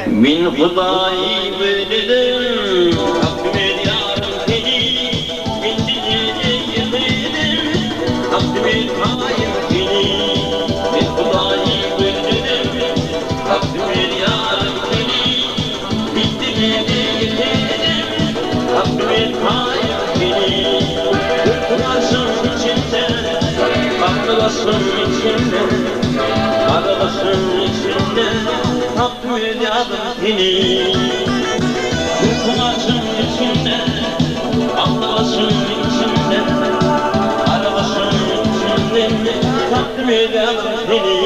Min Hudayı bildim, Rabbim yarım seni, min dinleyeceğim bildim, Rabbim kayım seni. Min Hudayı bildim, Rabbim yarım seni, min dinleyeceğim bildim, Rabbim kayım seni. Kırkılasın içinde, baktılasın içinde, aralasın içinde, Rabbim yarım seni. Kırkılasın içinde, baktılasın içinde, aralasın içinde, Rabbim yarım seni.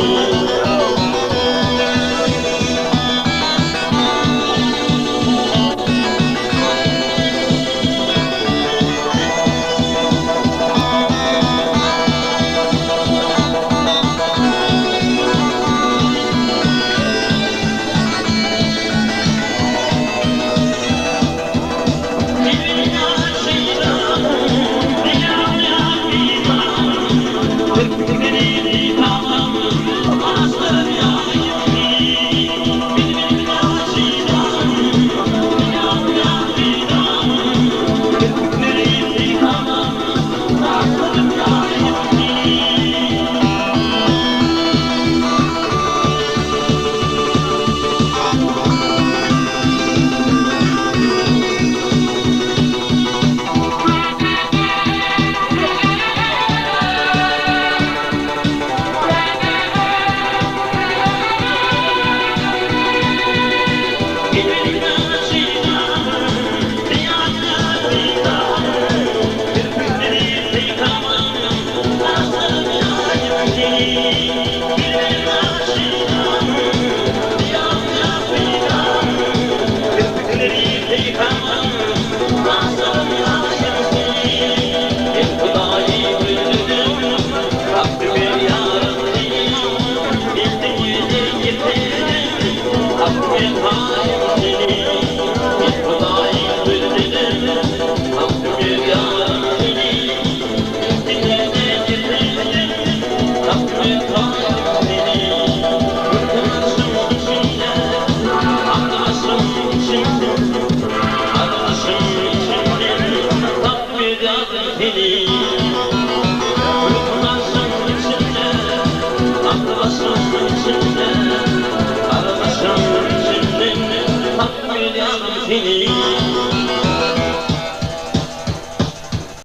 Seni